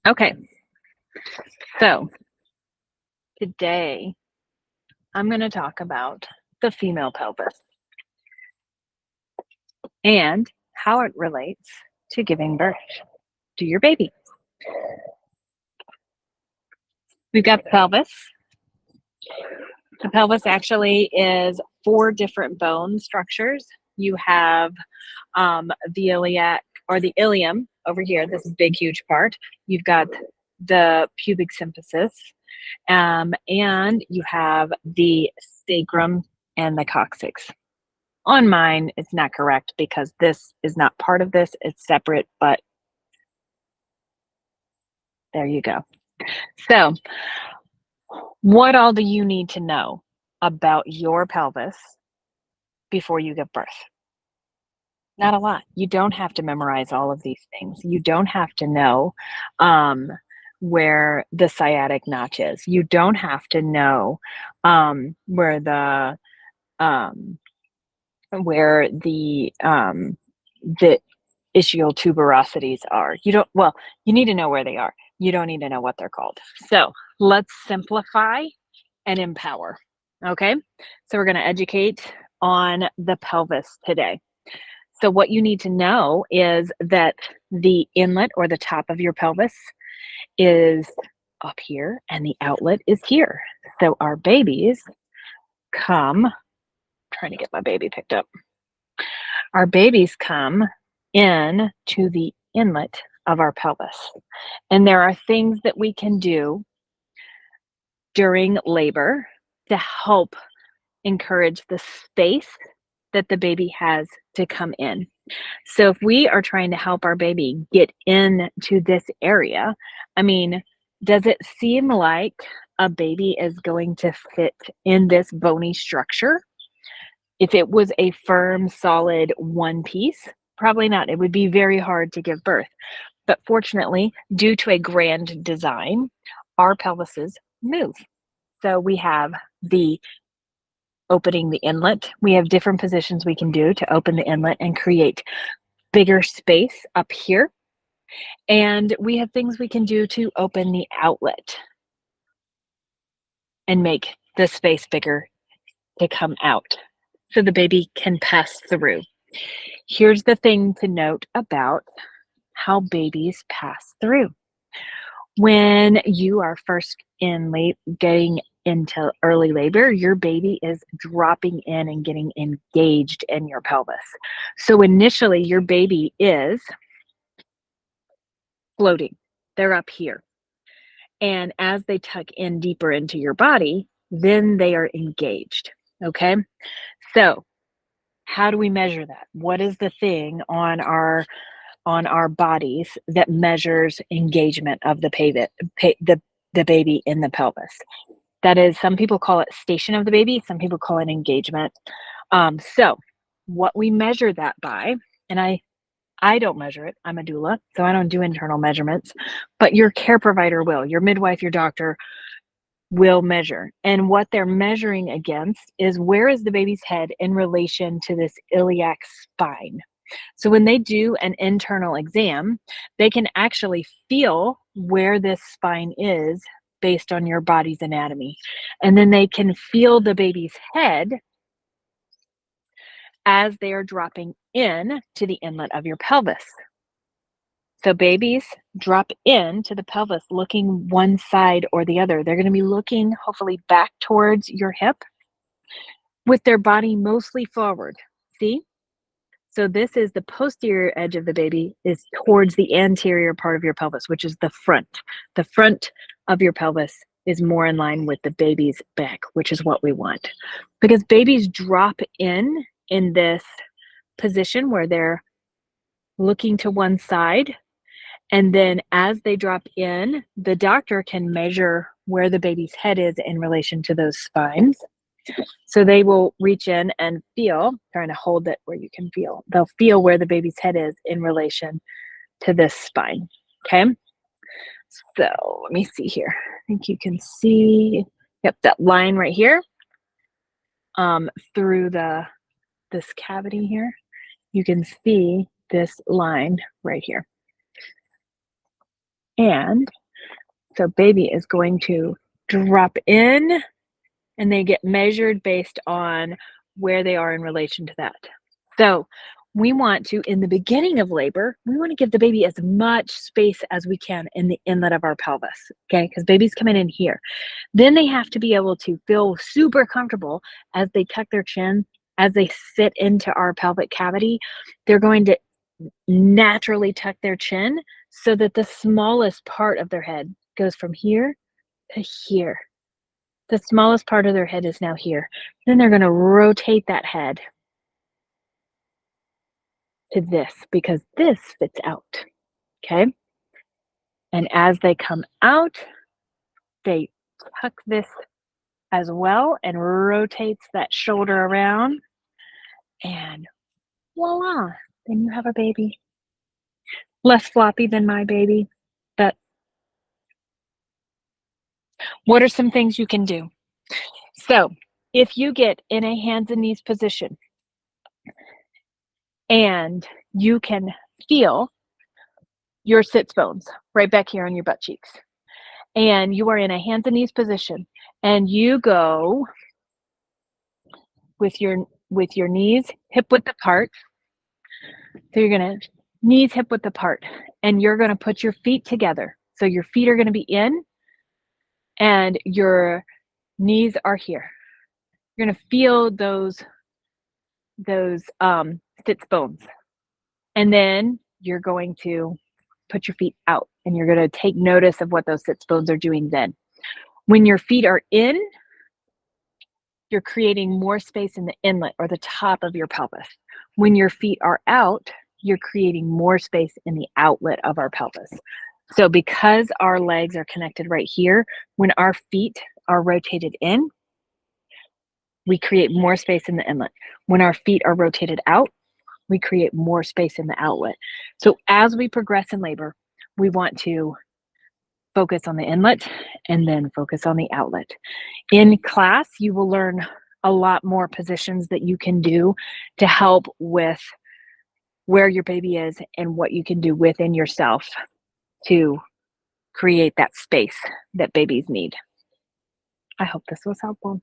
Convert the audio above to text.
Okay, so today I'm going to talk about the female pelvis and how it relates to giving birth to your baby. We've got the pelvis. The pelvis actually is four different bone structures. You have the iliac or the ilium over here, this big, huge part. You've got the pubic symphysis, and you have the sacrum and the coccyx. On mine, it's not correct because this is not part of this. It's separate, but there you go. So, what all do you need to know about your pelvis before you give birth? Not a lot. You don't have to memorize all of these things. You don't have to know um, where the sciatic notch is. You don't have to know where um, the ischial tuberosities are. You don't, well, you need to know where they are. You don't need to know what they're called. So let's simplify and empower. Okay. So we're going to educate on the pelvis today. So what you need to know is that the inlet or the top of your pelvis is up here and the outlet is here. So our babies come, trying to get my baby picked up. Our babies come in to the inlet of our pelvis. And there are things that we can do during labor to help encourage the space that the baby has to come in. So if we are trying to help our baby get into this area, I mean, does it seem like a baby is going to fit in this bony structure? If it was a firm, solid one piece, probably not. It would be very hard to give birth. But fortunately, due to a grand design, our pelvises move. So we have the opening the inlet. We have different positions we can do to open the inlet and create bigger space up here. And we have things we can do to open the outlet and make the space bigger to come out so the baby can pass through. Here's the thing to note about how babies pass through. When you are first getting into early labor, your baby is dropping in and getting engaged in your pelvis. So initially, your baby is floating. They're up here. And as they tuck in deeper into your body, then they are engaged. Okay. So, how do we measure that? What is the thing on our bodies that measures engagement of the baby in the pelvis? That is, some people call it station of the baby, some people call it engagement. So, what we measure that by, and I don't measure it. I'm a doula, so I don't do internal measurements, but your care provider will. Your midwife, your doctor will measure. And what they're measuring against is where is the baby's head in relation to this iliac spine. So when they do an internal exam, they can actually feel where this spine is based on your body's anatomy. And then they can feel the baby's head as they are dropping in to the inlet of your pelvis. So babies drop into the pelvis looking one side or the other. They're going to be looking hopefully back towards your hip with their body mostly forward. See? So this is the posterior edge of the baby is towards the anterior part of your pelvis, which is the front. The front of your pelvis is more in line with the baby's back, which is what we want. Because babies drop in this position where they're looking to one side. And then as they drop in, the doctor can measure where the baby's head is in relation to those spines. So they will reach in and feel, trying to hold it where you can feel. They'll feel where the baby's head is in relation to this spine. Okay. So let me see here. I think you can see, yep, that line right here through this cavity here. You can see this line right here. And so baby is going to drop in, and they get measured based on where they are in relation to that. So we want to, in the beginning of labor, we want to give the baby as much space as we can in the inlet of our pelvis, okay? Because baby's coming in here. Then they have to be able to feel super comfortable as they tuck their chin, as they sit into our pelvic cavity. They're going to naturally tuck their chin so that the smallest part of their head goes from here to here. The smallest part of their head is now here. Then they're going to rotate that head to this because this fits out. Okay. And as they come out, they tuck this as well and rotates that shoulder around. And voila, then you have a baby. Less floppy than my baby. But what are some things you can do? So if you get in a hands and knees position and you can feel your sits bones right back here on your butt cheeks, and you are in a hands and knees position, and you go with your knees hip width apart. So you're gonna knees hip width apart, and you're gonna put your feet together. So your feet are gonna be in, and your knees are here. You're gonna feel those sits bones, and then you're going to put your feet out, and you're gonna take notice of what those sits bones are doing then. When your feet are in, you're creating more space in the inlet or the top of your pelvis. When your feet are out, you're creating more space in the outlet of our pelvis. So because our legs are connected right here, when our feet are rotated in, we create more space in the inlet. When our feet are rotated out, we create more space in the outlet. So as we progress in labor, we want to focus on the inlet and then focus on the outlet. In class, you will learn a lot more positions that you can do to help with where your baby is and what you can do within yourself to create that space that babies need. I hope this was helpful.